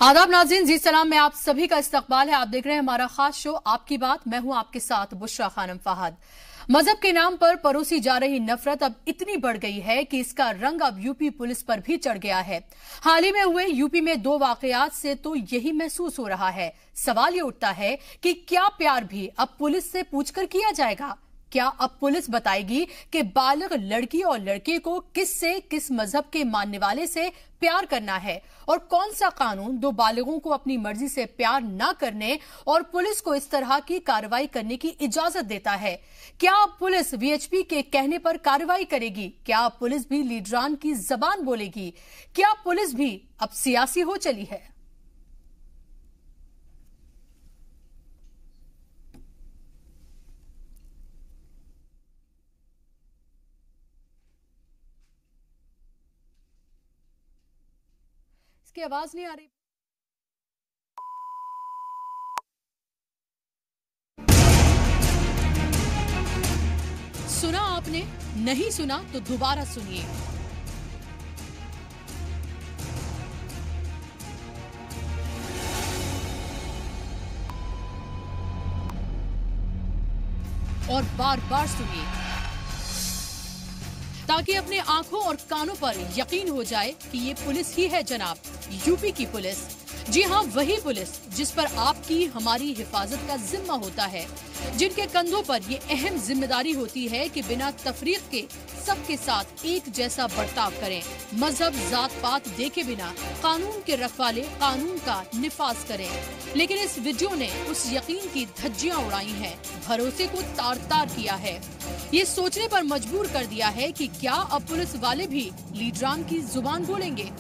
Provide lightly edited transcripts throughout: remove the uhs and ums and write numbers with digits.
आदाब नाज़रीन, जी सलाम में आप सभी का इस्तकबाल है। आप देख रहे हैं हमारा खास शो आपकी बात। मैं हूं आपके साथ बुशरा खानम फहद। मजहब के नाम पर परोसी जा रही नफरत अब इतनी बढ़ गई है कि इसका रंग अब यूपी पुलिस पर भी चढ़ गया है। हाल ही में हुए यूपी में 2 वाकयात से तो यही महसूस हो रहा है। सवाल ये उठता है कि क्या प्यार भी अब पुलिस से पूछकर किया जाएगा? क्या अब पुलिस बताएगी कि बालिग लड़की और लड़के को किस मजहब के मानने वाले से प्यार करना है, और कौन सा कानून 2 बालिगों को अपनी मर्जी से प्यार न करने और पुलिस को इस तरह की कार्रवाई करने की इजाजत देता है? क्या अब पुलिस वीएचपी के कहने पर कार्रवाई करेगी? क्या अब पुलिस भी लीडरान की जबान बोलेगी? क्या पुलिस भी अब सियासी हो चली है? इसकी आवाज नहीं आ रही। सुना आपने? नहीं सुना तो दोबारा सुनिए। और बार बार सुनिए ताकि अपने आंखों और कानों पर यकीन हो जाए कि ये पुलिस ही है जनाब, यूपी की पुलिस। जी हाँ, वही पुलिस जिस पर आपकी हमारी हिफाजत का जिम्मा होता है, जिनके कंधों पर ये अहम जिम्मेदारी होती है कि बिना तफरीक के सबके साथ एक जैसा बर्ताव करें, मजहब जात पात देखे बिना कानून के रखवाले कानून का निफाज करें। लेकिन इस वीडियो ने उस यकीन की धज्जियां उड़ाई हैं, भरोसे को तार तार किया है, ये सोचने पर मजबूर कर दिया है कि क्या अब पुलिस वाले भी लीडरान की जुबान बोलेंगे?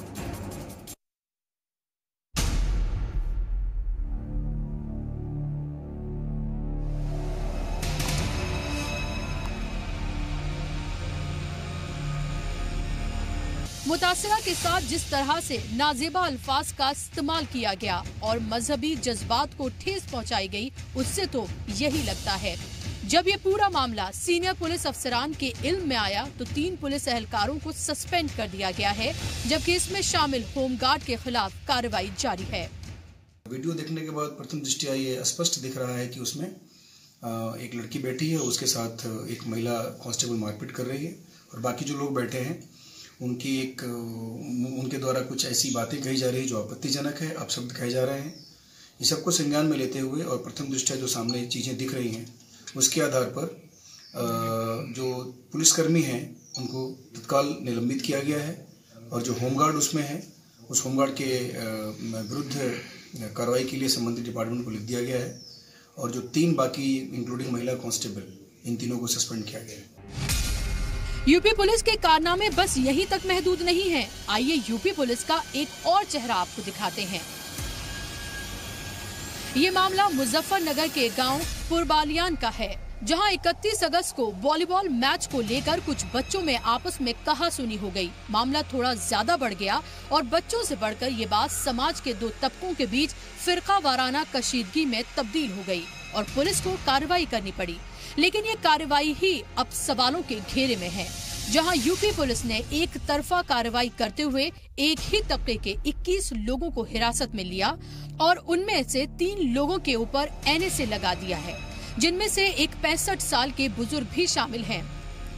मुतासिरा के साथ जिस तरह से नाजेबा अल्फाज का इस्तेमाल किया गया और मजहबी जज्बात को ठेस पहुंचाई गई, उससे तो यही लगता है। जब ये पूरा मामला सीनियर पुलिस अफसरान के इल्म में आया तो 3 पुलिस एहलकारों को सस्पेंड कर दिया गया है, जबकि इसमें शामिल होमगार्ड के खिलाफ कार्रवाई जारी है। वीडियो देखने के बाद प्रथम दृष्टया ये स्पष्ट दिख रहा है कि उसमें एक लड़की बैठी है, उसके साथ एक महिला कांस्टेबल मारपीट कर रही है और बाकी जो लोग बैठे हैं उनके द्वारा कुछ ऐसी बातें कही जा रही है जो आपत्तिजनक है, अपशब्द कहे जा रहे हैं। ये सबको संज्ञान में लेते हुए और प्रथम दृष्टया जो सामने चीज़ें दिख रही हैं उसके आधार पर जो पुलिसकर्मी हैं उनको तत्काल निलंबित किया गया है और जो होमगार्ड उसमें है उस होमगार्ड के विरुद्ध कार्रवाई के लिए संबंधित डिपार्टमेंट को लिख दिया गया है और जो 3 बाकी इंक्लूडिंग महिला कांस्टेबल, इन तीनों को सस्पेंड किया गया है। यूपी पुलिस के कारनामे बस यहीं तक महदूद नहीं हैं। आइए यूपी पुलिस का एक और चेहरा आपको दिखाते हैं। ये मामला मुजफ्फरनगर के गांव पुरबालियान का है, जहां 31 अगस्त को वॉलीबॉल मैच को लेकर कुछ बच्चों में आपस में कहासुनी हो गई। मामला थोड़ा ज्यादा बढ़ गया और बच्चों से बढ़कर ये बात समाज के 2 तबकों के बीच फिरका वाराना कशीदगी में तब्दील हो गई और पुलिस को कार्रवाई करनी पड़ी। लेकिन ये कार्रवाई ही अब सवालों के घेरे में है, जहां यूपी पुलिस ने एक तरफा कार्रवाई करते हुए एक ही तबके के 21 लोगों को हिरासत में लिया और उनमें से 3 लोगों के ऊपर एनएसए लगा दिया है, जिनमें से एक 65 साल के बुजुर्ग भी शामिल हैं।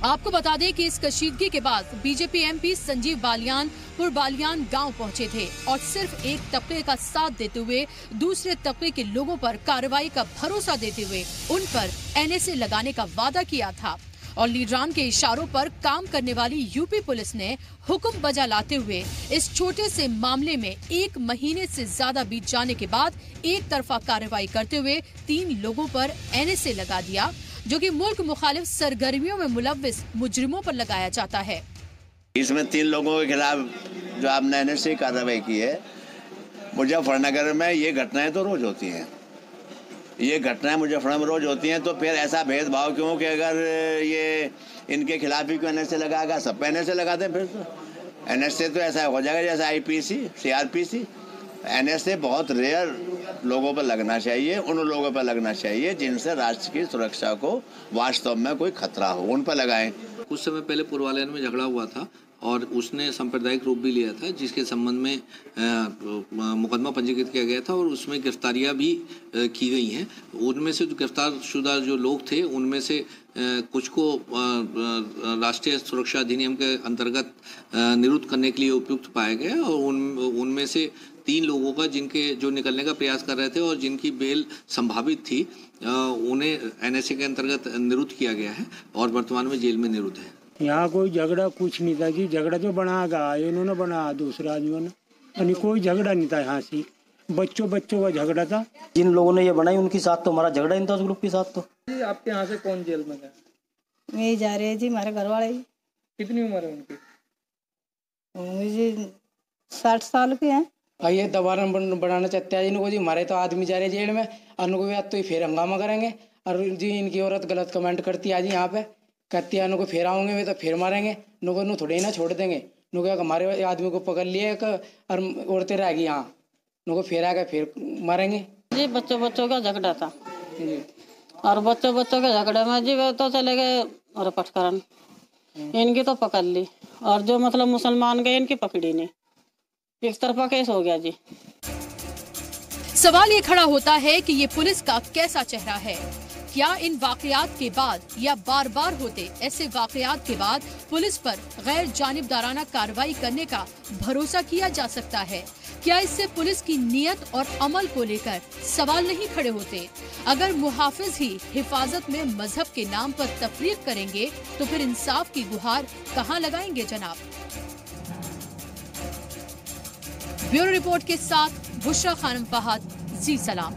आपको बता दें कि इस कशीदगी के बाद बीजेपी एमपी संजीव बालियान पुरबालियान गांव पहुंचे थे और सिर्फ एक तबके का साथ देते हुए दूसरे तबके के लोगों पर कार्रवाई का भरोसा देते हुए उन पर एनएसए लगाने का वादा किया था। और लीडरान के इशारों पर काम करने वाली यूपी पुलिस ने हुक्म बजा लाते हुए इस छोटे से मामले में 1 महीने से ज्यादा बीत जाने के बाद एक तरफा कार्रवाई करते हुए 3 लोगों पर एनएसए लगा दिया, जो कि मुल्क मुखालिफ सरगर्मियों में मुलव्विस मुजरिमों पर लगाया जाता है। इसमें 3 लोगों के खिलाफ जो आपने एनएसए कार्रवाई की है, मुजफ्फरनगर में ये घटनाएं तो रोज होती हैं। ये घटनाएं मुजफ्फरनगर में रोज होती हैं, तो फिर ऐसा भेदभाव क्यों कि अगर ये इनके खिलाफ ही क्यों एनएसए लगाएगा, सब पे एनएसए लगाते हैं। फिर तो एनएसए तो ऐसा हो जाएगा जैसे आईपीसी, सीआरपीसी। एनएसए बहुत रेयर लोगों पर लगना चाहिए, उन लोगों पर लगना चाहिए जिनसे राष्ट्र की सुरक्षा को वास्तव में कोई खतरा हो, उन पर लगाएं। कुछ समय पहले पुरबालियान में झगड़ा हुआ था और उसने सांप्रदायिक रूप भी लिया था, जिसके संबंध में मुकदमा पंजीकृत किया गया था और उसमें गिरफ्तारियां भी की गई हैं। उनमें से जो गिरफ्तारशुदा जो लोग थे उनमें से कुछ को राष्ट्रीय सुरक्षा अधिनियम के अंतर्गत निरुद्ध करने के लिए उपयुक्त पाया गया और उनमें से 3 लोगों का जिनके जो निकलने का प्रयास कर रहे थे और जिनकी बेल संभावित थी उन्हें एनएसए के अंतर्गत निरुद्ध किया गया है और वर्तमान में जेल में निरुद्ध है। यहाँ कोई झगड़ा कुछ नहीं था जी, झगड़ा तो बनागा इन्होंने बनाया दूसरा आदमियों ने, यानी कोई झगड़ा नहीं था। यहाँ से बच्चों का झगड़ा था। जिन लोगों ने ये बनाई उनके साथ तो हमारा झगड़ा नहीं था, उस ग्रुप के साथ। तो जी आपके यहाँ से कौन जेल में गया? मैं जा रहे जी, हमारे घर वाले। कितनी उम्र है उनकी? मुझे 60 साल के हैं। ये दोबारा बनाना चाहते हैं इनको जी, हमारे तो आदमी जा रहे जेल में, उनको भी तो फिर हंगामा करेंगे। और जी इनकी औरत गलत कमेंट करती है जी, यहाँ पे कहती है उनको फिर आऊंगे वे तो फिर मारेंगे, नुको थोड़े ही ना छोड़ देंगे। नुको हमारे आदमी को पकड़ लिए और औरतें रहेगी यहाँ, नुको फिर आके फिर मारेंगे जी। बच्चों का झगड़ा था और बच्चों के झगड़े में जी वे तो चले गए और पटकरन, इनकी तो पकड़ ली और जो मतलब मुसलमान गए इनकी पकड़ी नहीं, एक तरफा केस हो गया जी। सवाल ये खड़ा होता है कि ये पुलिस का कैसा चेहरा है? क्या इन वाकयात के बाद या बार बार होते ऐसे वाकयात के बाद पुलिस पर गैर जानिबदाराना कार्रवाई करने का भरोसा किया जा सकता है? क्या इससे पुलिस की नीयत और अमल को लेकर सवाल नहीं खड़े होते? अगर मुहाफिज ही हिफाजत में मजहब के नाम पर तफरीक करेंगे तो फिर इंसाफ की गुहार कहां लगाएंगे जनाब? ब्यूरो रिपोर्ट के साथ बुशरा खानम फहद, जी सलाम।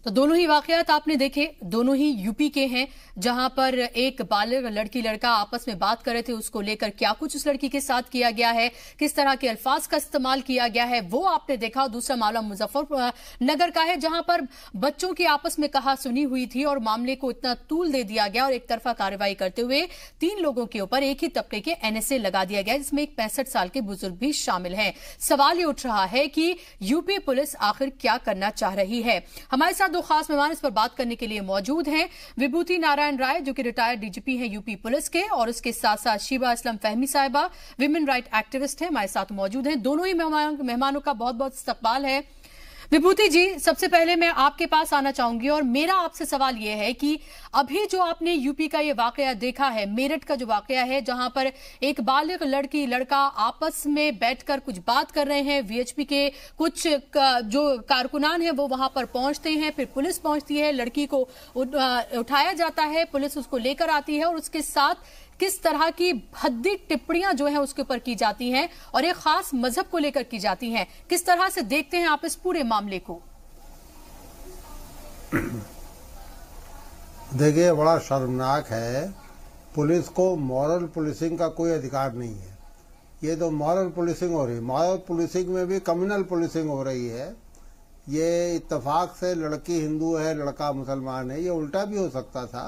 तो दोनों ही वाकयात आपने देखे, दोनों ही यूपी के हैं, जहां पर एक बालिग लड़की लड़का आपस में बात कर रहे थे, उसको लेकर क्या कुछ उस लड़की के साथ किया गया है, किस तरह के अल्फाज का इस्तेमाल किया गया है, वो आपने देखा। दूसरा मामला मुजफ्फरनगर का है, जहां पर बच्चों की आपस में कहा सुनी हुई थी और मामले को इतना तूल दे दिया गया और एक तरफा कार्रवाई करते हुए 3 लोगों के ऊपर एक ही तबके के एनएसए लगा दिया गया, जिसमें एक 65 साल के बुजुर्ग भी शामिल हैं। सवाल ये उठ रहा है कि यूपी पुलिस आखिर क्या करना चाह रही है? हमारे साथ 2 खास मेहमान इस पर बात करने के लिए मौजूद हैं। विभूति नारायण राय जो कि रिटायर्ड डीजीपी हैं यूपी पुलिस के, और उसके साथ साथ शीबा असलम फहमी साहिबा विमेन राइट एक्टिविस्ट हैं, हमारे साथ मौजूद हैं। दोनों ही मेहमानों का बहुत बहुत इस्तकबाल है। विभूति जी, सबसे पहले मैं आपके पास आना चाहूंगी और मेरा आपसे सवाल यह है कि अभी जो आपने यूपी का ये वाकया देखा है, मेरठ का जो वाकया है, जहां पर एक बालिग लड़की लड़का आपस में बैठकर कुछ बात कर रहे हैं, वीएचपी के कुछ जो कारकुनान हैं वो वहां पर पहुंचते हैं, फिर पुलिस पहुंचती है, लड़की को उठाया जाता है, पुलिस उसको लेकर आती है और उसके साथ किस तरह की भद्दी टिप्पणियां जो है उसके ऊपर की जाती हैं और एक खास मजहब को लेकर की जाती हैं। किस तरह से देखते हैं आप इस पूरे मामले को? देखिए, बड़ा शर्मनाक है। पुलिस को मॉरल पुलिसिंग का कोई अधिकार नहीं है। ये तो मॉरल पुलिसिंग हो रही है, मॉरल पुलिसिंग में भी कम्युनल पुलिसिंग हो रही है। ये इत्तेफाक से लड़की हिंदू है, लड़का मुसलमान है, ये उल्टा भी हो सकता था।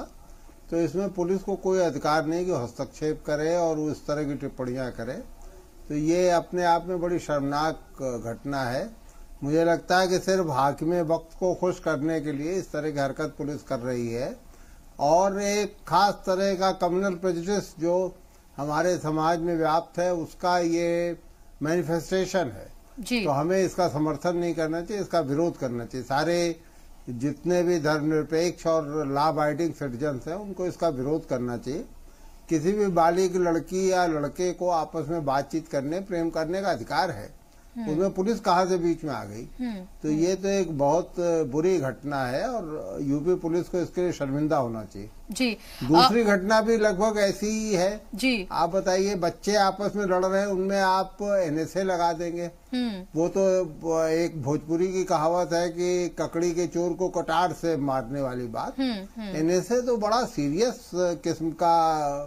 तो इसमें पुलिस को कोई अधिकार नहीं कि हस्तक्षेप करे और उस तरह की टिप्पणियां करे। तो ये अपने आप में बड़ी शर्मनाक घटना है। मुझे लगता है कि सिर्फ हाकिमे वक्त को खुश करने के लिए इस तरह की हरकत पुलिस कर रही है और एक खास तरह का कम्युनल प्रेजुडिस जो हमारे समाज में व्याप्त है उसका ये मैनिफेस्टेशन है जी। तो हमें इसका समर्थन नहीं करना चाहिए, इसका विरोध करना चाहिए। सारे जितने भी धर्मनिरपेक्ष और लॉ अबाइडिंग सिटीजन्स हैं उनको इसका विरोध करना चाहिए। किसी भी बालिग लड़की या लड़के को आपस में बातचीत करने, प्रेम करने का अधिकार है, उसमें पुलिस कहाँ से बीच में आ गई? तो ये तो एक बहुत बुरी घटना है और यूपी पुलिस को इसके लिए शर्मिंदा होना चाहिए जी। दूसरी घटना भी लगभग ऐसी ही है जी। आप बताइए, बच्चे आपस में लड़ रहे हैं, उनमें आप एनएसए लगा देंगे? वो तो एक भोजपुरी की कहावत है कि ककड़ी के चोर को कटार से मारने वाली बात। एनएसए तो बड़ा सीरियस किस्म का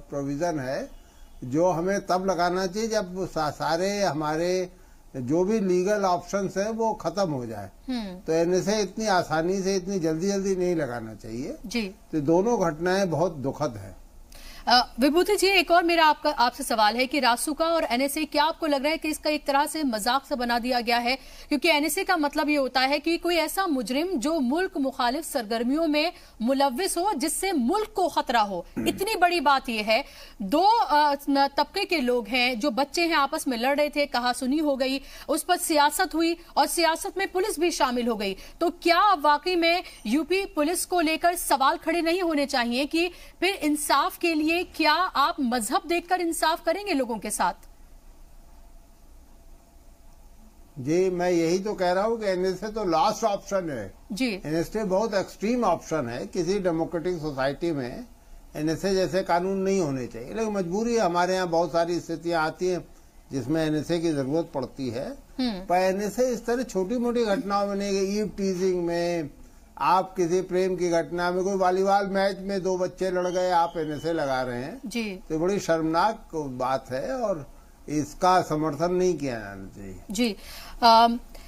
प्रोविजन है जो हमें तब लगाना चाहिए जब सारे हमारे जो भी लीगल ऑप्शंस हैं वो खत्म हो जाए। तो एनएसए इतनी आसानी से, इतनी जल्दी नहीं लगाना चाहिए जी। तो दोनों घटनाएं बहुत दुखद है। विभूति जी, एक और मेरा आपसे सवाल है कि रासुका और एनएसए, क्या आपको लग रहा है कि इसका एक तरह से मजाक सा बना दिया गया है? क्योंकि एनएसए का मतलब ये होता है कि कोई ऐसा मुजरिम जो मुल्क मुखालिफ सरगर्मियों में मुलव्विस हो, जिससे मुल्क को खतरा हो। इतनी बड़ी बात यह है, दो तबके के लोग हैं, जो बच्चे हैं, आपस में लड़ रहे थे, कहासुनी हो गई, उस पर सियासत हुई और सियासत में पुलिस भी शामिल हो गई। तो क्या वाकई में यूपी पुलिस को लेकर सवाल खड़े नहीं होने चाहिए कि फिर इंसाफ के लिए क्या आप मजहब देखकर इंसाफ करेंगे लोगों के साथ? जी, मैं यही तो कह रहा हूं कि एनएसए तो लास्ट ऑप्शन है जी। एनएसए बहुत एक्सट्रीम ऑप्शन है। किसी डेमोक्रेटिक सोसाइटी में एनएसए जैसे कानून नहीं होने चाहिए, लेकिन मजबूरी है, हमारे यहाँ बहुत सारी स्थितियां आती हैं जिसमें एनएसए की जरूरत पड़ती है। पर एनएसए इस तरह छोटी मोटी घटनाओं में नहीं, ईव टीजिंग में, आप किसी प्रेम की घटना में, कोई वॉलीबॉल मैच में दो बच्चे लड़ गए, आप एनएसए लगा रहे हैं जी। तो बड़ी शर्मनाक बात है और इसका समर्थन नहीं किया जाना चाहिए जी।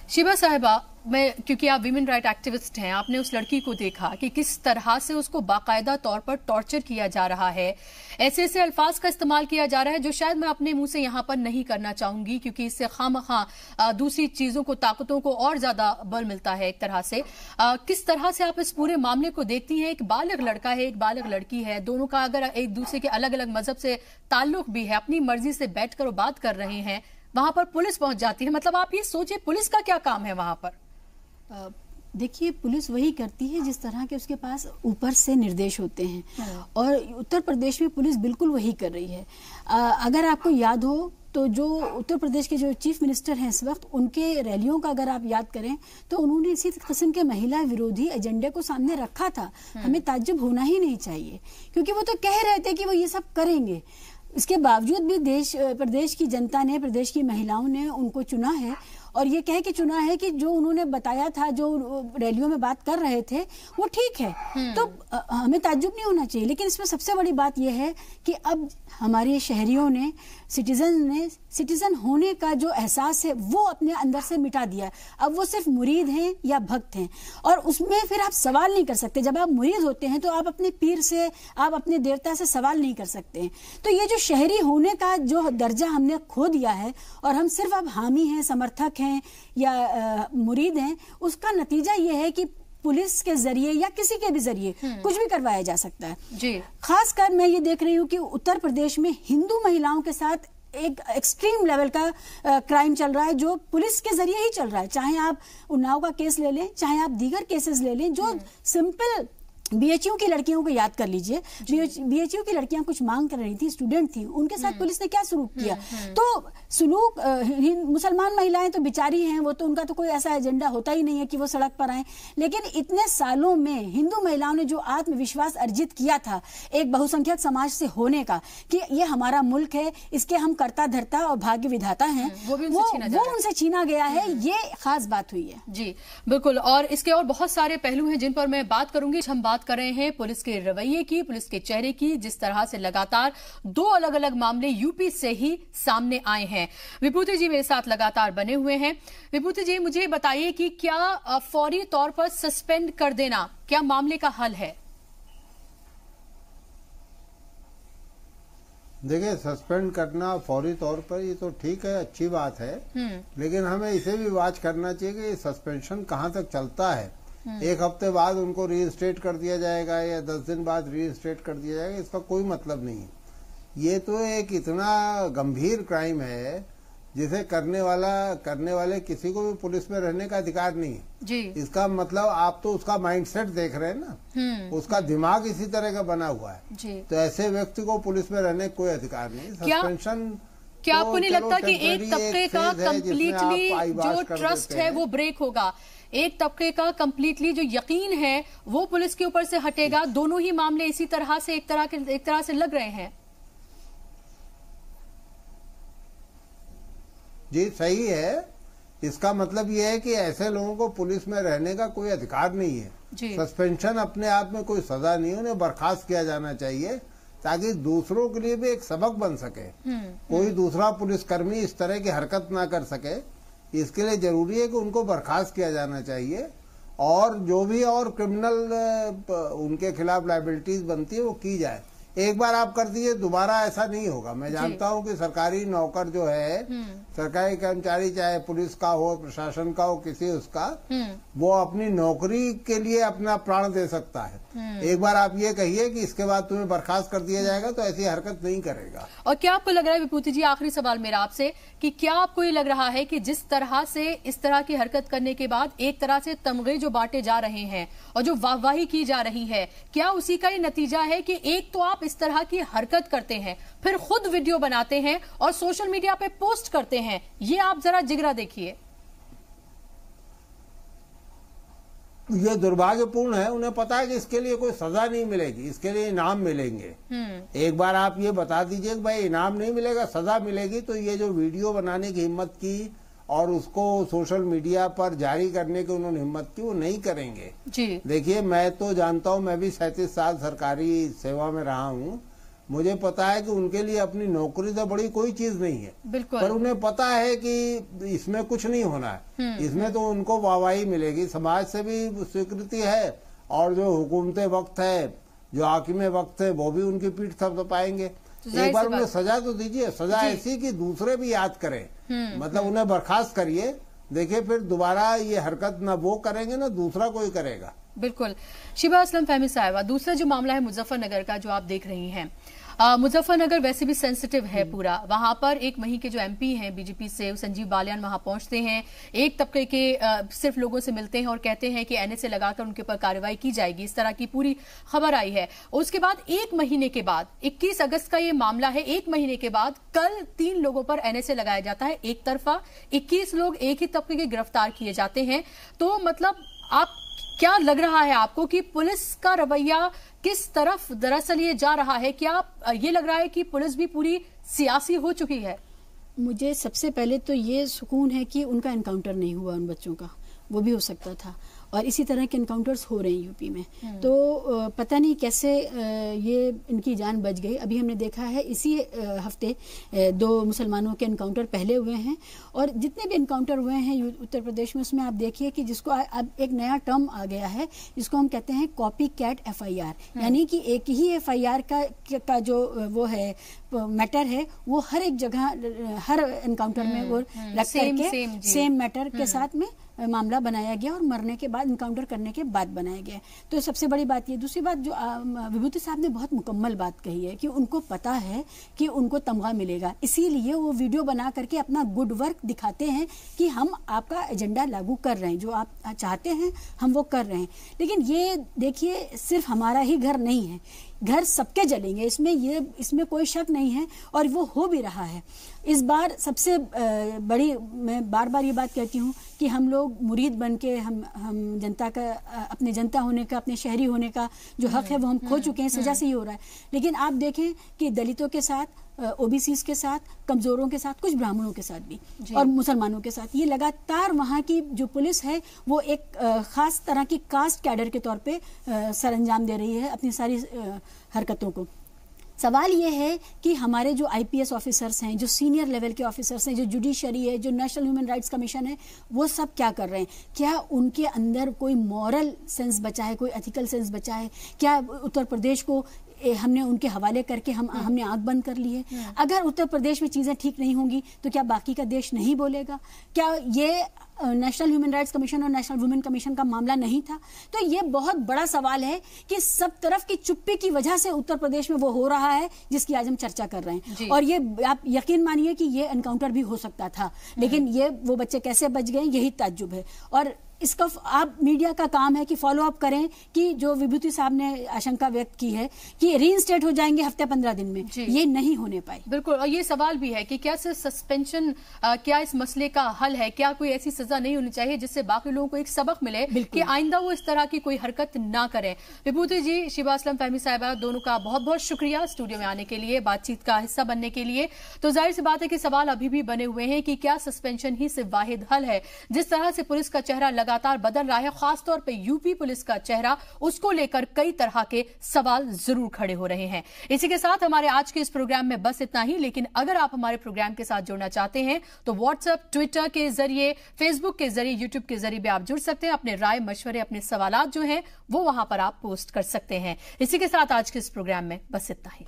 शिबा साहिबा, क्योंकि आप विमेन राइट एक्टिविस्ट हैं, आपने उस लड़की को देखा कि किस तरह से उसको बाकायदा तौर पर टॉर्चर किया जा रहा है, ऐसे ऐसे अल्फाज का इस्तेमाल किया जा रहा है जो शायद मैं अपने मुंह से यहां पर नहीं करना चाहूंगी, क्योंकि इससे खामखा दूसरी चीजों को, ताकतों को और ज्यादा बल मिलता है एक तरह से। किस तरह से आप इस पूरे मामले को देखती हैं? एक बालिग लड़का है, एक बालिग लड़की है, दोनों का अगर एक दूसरे के अलग अलग मजहब से ताल्लुक भी है, अपनी मर्जी से बैठकर वो बात कर रहे हैं, वहां पर पुलिस पहुंच जाती है। मतलब आप ये सोचिए, पुलिस का क्या काम है वहां पर? देखिए, पुलिस वही करती है जिस तरह के उसके पास ऊपर से निर्देश होते हैं, और उत्तर प्रदेश में पुलिस बिल्कुल वही कर रही है। अगर आपको याद हो तो जो उत्तर प्रदेश के जो चीफ मिनिस्टर हैं इस वक्त, उनके रैलियों का अगर आप याद करें तो उन्होंने इसी किस्म के महिला विरोधी एजेंडे को सामने रखा था। हमें ताज्जुब होना ही नहीं चाहिए, क्योंकि वो तो कह रहे थे कि वो ये सब करेंगे। इसके बावजूद भी प्रदेश की जनता ने, प्रदेश की महिलाओं ने उनको चुना है, और ये कह के चुना है कि जो उन्होंने बताया था, जो रैलियों में बात कर रहे थे, वो ठीक है। तो हमें ताज्जुब नहीं होना चाहिए। लेकिन इसमें सबसे बड़ी बात यह है कि अब हमारे शहरियों ने, सिटीजन होने का जो एहसास है वो अपने अंदर से मिटा दिया। अब वो सिर्फ मुरीद हैं या भक्त हैं, और उसमें फिर आप सवाल नहीं कर सकते। जब आप मुरीद होते हैं तो आप अपने पीर से, आप अपने देवता से सवाल नहीं कर सकते हैं। तो ये जो शहरी होने का जो दर्जा हमने खो दिया है, और हम सिर्फ अब हामी हैं, समर्थक हैं या मुरीद हैं, उसका नतीजा ये है कि पुलिस के जरिए या किसी के भी जरिए कुछ भी करवाया जा सकता है जी। खासकर मैं ये देख रही हूँ कि उत्तर प्रदेश में हिंदू महिलाओं के साथ एक एक्सट्रीम लेवल का क्राइम चल रहा है, जो पुलिस के जरिए ही चल रहा है। चाहे आप उन्नाव का केस ले लें, चाहे आप दीगर केसेस ले लें, जो सिंपल बीएचयू की लड़कियों को याद कर लीजिए। बीएचयू की लड़कियां कुछ मांग कर रही थी, स्टूडेंट थी, उनके साथ पुलिस ने क्या सलूक किया। तो सलूक, मुसलमान महिलाएं तो बेचारी हैं, वो तो, उनका तो कोई ऐसा एजेंडा होता ही नहीं है कि वो सड़क पर आए। लेकिन इतने सालों में हिंदू महिलाओं ने जो आत्मविश्वास अर्जित किया था एक बहुसंख्यक समाज से होने का, कि ये हमारा मुल्क है, इसके हम कर्ता धर्ता और भाग्य विधाता हैं, वो उनसे छीना गया है। ये खास बात हुई है जी, बिल्कुल। और इसके और बहुत सारे पहलू हैं जिन पर मैं बात करूंगी। हम बात कर रहे हैं पुलिस के रवैये की, पुलिस के चेहरे की, जिस तरह से लगातार दो अलग अलग मामले यूपी से ही सामने आए हैं। विभूति जी मेरे साथ लगातार बने हुए हैं। विभूति जी, मुझे बताइए कि क्या फौरी तौर पर सस्पेंड कर देना क्या मामले का हल है? देखिए, सस्पेंड करना फौरी तौर पर ये तो ठीक है, अच्छी बात है, लेकिन हमें इसे भी वाच करना चाहिए कि सस्पेंशन कहाँ तक चलता है। एक हफ्ते बाद उनको रीइंस्टेट कर दिया जाएगा या 10 दिन बाद रीइंस्टेट कर दिया जाएगा, इसका कोई मतलब नहीं है। ये तो एक इतना गंभीर क्राइम है जिसे करने वाले किसी को भी पुलिस में रहने का अधिकार नहीं है जी। इसका मतलब आप तो उसका माइंडसेट देख रहे हैं ना, उसका दिमाग इसी तरह का बना हुआ है जी। तो ऐसे व्यक्ति को पुलिस में रहने का कोई अधिकार नहीं। सस्पेंशन क्या आपको नहीं लगता कि एक तबके का कम्प्लीटली जो ट्रस्ट है वो ब्रेक होगा? एक तबके का कम्प्लीटली जो यकीन है वो पुलिस के ऊपर से हटेगा। दोनों ही मामले इसी तरह से एक तरह से लग रहे हैं जी। सही है। इसका मतलब ये है कि ऐसे लोगों को पुलिस में रहने का कोई अधिकार नहीं है जी। सस्पेंशन अपने आप में कोई सजा नहीं है, उन्हें बर्खास्त किया जाना चाहिए ताकि दूसरों के लिए भी एक सबक बन सके। कोई दूसरा पुलिसकर्मी इस तरह की हरकत ना कर सके, इसके लिए जरूरी है कि उनको बर्खास्त किया जाना चाहिए, और जो भी और क्रिमिनल उनके खिलाफ लायबिलिटीज बनती है वो की जाए। एक बार आप कर दिए दोबारा ऐसा नहीं होगा। मैं जानता हूं कि सरकारी नौकर जो है, सरकारी कर्मचारी चाहे पुलिस का हो, प्रशासन का हो, किसी उसका, वो अपनी नौकरी के लिए अपना प्राण दे सकता है। एक बार आप ये कहिए कि इसके बाद तुम्हें बर्खास्त कर दिया जाएगा तो ऐसी हरकत नहीं करेगा। और क्या आपको लग रहा है विभूति जी, आखिरी सवाल मेरा आपसे, कि क्या आपको ये लग रहा है कि जिस तरह से इस तरह की हरकत करने के बाद एक तरह से तमगे जो बांटे जा रहे हैं और जो वाहवाही की जा रही है, क्या उसी का ये नतीजा है कि एक तो आप इस तरह की हरकत करते हैं, फिर खुद वीडियो बनाते हैं और सोशल मीडिया पे पोस्ट करते हैं? ये आप जरा जिगरा देखिए। ये दुर्भाग्यपूर्ण है। उन्हें पता है कि इसके लिए कोई सजा नहीं मिलेगी, इसके लिए इनाम मिलेंगे। एक बार आप ये बता दीजिए कि भाई इनाम नहीं मिलेगा, सजा मिलेगी, तो ये जो वीडियो बनाने की हिम्मत की और उसको सोशल मीडिया पर जारी करने की उन्होंने हिम्मत की, वो नहीं करेंगे जी। देखिए, मैं तो जानता हूँ, मैं भी 37 साल सरकारी सेवा में रहा हूँ, मुझे पता है कि उनके लिए अपनी नौकरी तो बड़ी कोई चीज नहीं है, पर उन्हें पता है कि इसमें कुछ नहीं होना है, इसमें तो उनको वाहवाही मिलेगी, समाज से भी स्वीकृति है, और जो हुकूमते वक्त है, जो हाकिमे वक्त है, वो भी उनकी पीठ थपथपाएंगे। एक बार उन्हें सजा तो दीजिए, सजा ऐसी कि दूसरे भी याद करें, मतलब उन्हें बर्खास्त करिए। देखिए, फिर दोबारा ये हरकत न वो करेंगे न दूसरा कोई करेगा। बिल्कुल। शिबा असलम फहमी साहिबा, दूसरा जो मामला है मुजफ्फरनगर का जो आप देख रही हैं, मुजफ्फरनगर वैसे भी सेंसिटिव है पूरा। वहां पर एक वहीं के जो एमपी हैं बीजेपी से, संजीव बालियान, वहां पहुंचते हैं, एक तबके के सिर्फ लोगों से मिलते हैं और कहते हैं कि एनएसए लगाकर उनके ऊपर कार्रवाई की जाएगी, इस तरह की पूरी खबर आई है। उसके बाद एक महीने के बाद, 21 अगस्त का ये मामला है, एक महीने के बाद कल 3 लोगों पर एनएसए लगाया जाता है, एक तरफा 21 लोग एक ही तबके के गिरफ्तार किए जाते हैं। तो मतलब आप क्या लग रहा है आपको कि पुलिस का रवैया किस तरफ दरअसल ये जा रहा है? क्या ये लग रहा है कि पुलिस भी पूरी सियासी हो चुकी है? मुझे सबसे पहले तो ये सुकून है कि उनका एनकाउंटर नहीं हुआ उन बच्चों का, वो भी हो सकता था, और इसी तरह के एनकाउंटर्स हो रहे हैं यूपी में। तो पता नहीं कैसे ये इनकी जान बच गई। अभी हमने देखा है इसी हफ्ते 2 मुसलमानों के एनकाउंटर पहले हुए हैं, और जितने भी एनकाउंटर हुए हैं उत्तर प्रदेश में, उसमें आप देखिए कि जिसको अब एक नया टर्म आ गया है, जिसको हम कहते हैं कॉपी कैट FIR, यानी कि एक ही FIR का जो वो है मैटर है, वो हर एक जगह हर एनकाउंटर में वो रख करके सेम मैटर के साथ में मामला बनाया गया और मरने के बाद इनकाउंटर करने के बाद बनाया गया। तो सबसे बड़ी बात ये। दूसरी बात जो विभूति साहब ने बहुत मुकम्मल बात कही है कि उनको पता है कि उनको तमगा मिलेगा, इसीलिए वो वीडियो बना करके अपना गुड वर्क दिखाते हैं कि हम आपका एजेंडा लागू कर रहे हैं, जो आप चाहते हैं हम वो कर रहे हैं। लेकिन ये देखिए, सिर्फ हमारा ही घर नहीं है, घर सबके जलेंगे, इसमें कोई शक नहीं है, और वो हो भी रहा है। इस बार सबसे बड़ी, मैं बार बार ये बात कहती हूँ कि हम लोग मुरीद बन के हम जनता का, अपने जनता होने का, अपने शहरी होने का जो हक है वो हम खो चुके हैं, सजा से ही हो रहा है। लेकिन आप देखें कि दलितों के साथ, OBCs के साथ, कमजोरों के साथ, कुछ ब्राह्मणों के साथ भी और मुसलमानों के साथ, ये लगातार वहाँ की जो पुलिस है वो एक खास तरह की कास्ट कैडर के तौर पे सरअंजाम दे रही है अपनी सारी हरकतों को। सवाल ये है कि हमारे जो IPS ऑफिसर्स हैं, जो सीनियर लेवल के ऑफिसर्स हैं, जो जुडिशरी है, जो नेशनल ह्यूमन राइट्स कमीशन है, वो सब क्या कर रहे हैं? क्या उनके अंदर कोई मॉरल सेंस बचा है, कोई एथिकल सेंस बचा है? क्या उत्तर प्रदेश को हमने उनके हवाले करके हमने आंख बंद कर ली है? अगर उत्तर प्रदेश में चीजें ठीक नहीं होंगी तो क्या बाकी का देश नहीं बोलेगा? क्या ये नेशनल ह्यूमन राइट्स कमीशन और नेशनल वुमेन कमीशन का मामला नहीं था? तो ये बहुत बड़ा सवाल है कि सब तरफ की चुप्पी की वजह से उत्तर प्रदेश में वो हो रहा है जिसकी आज हम चर्चा कर रहे हैं। और ये आप यकीन मानिए कि ये एनकाउंटर भी हो सकता था, लेकिन ये वो बच्चे कैसे बच गए, यही ताज्जुब है। और इसका आप मीडिया का काम है कि फॉलो अप करें कि जो विभूति साहब ने आशंका व्यक्त की है कि रीइंस्टेट हो जाएंगे हफ्ते 15 दिन में, ये नहीं होने पाए। बिल्कुल। और ये सवाल भी है कि क्या सिर्फ सस्पेंशन क्या इस मसले का हल है? क्या कोई ऐसी सजा नहीं होनी चाहिए जिससे बाकी लोगों को एक सबक मिले कि आइंदा वो इस तरह की कोई हरकत ना करें? विभूति जी, शिबा असलम फहमी साहिबा, दोनों का बहुत बहुत शुक्रिया स्टूडियो में आने के लिए, बातचीत का हिस्सा बनने के लिए। तो जाहिर सी बात है कि सवाल अभी भी बने हुए हैं कि क्या सस्पेंशन ही सिर्फ वाहिद हल है? जिस तरह से पुलिस का चेहरा लगा लगातार बदल रहा है, खासतौर पे यूपी पुलिस का चेहरा, उसको लेकर कई तरह के सवाल जरूर खड़े हो रहे हैं। इसी के साथ हमारे आज के इस प्रोग्राम में बस इतना ही, लेकिन अगर आप हमारे प्रोग्राम के साथ जुड़ना चाहते हैं तो व्हाट्सएप, ट्विटर के जरिए, फेसबुक के जरिए, यूट्यूब के जरिए भी आप जुड़ सकते हैं। अपने राय, मशवरे, अपने सवालात जो हैं वो वहां पर आप पोस्ट कर सकते हैं। इसी के साथ आज के इस प्रोग्राम में बस इतना ही।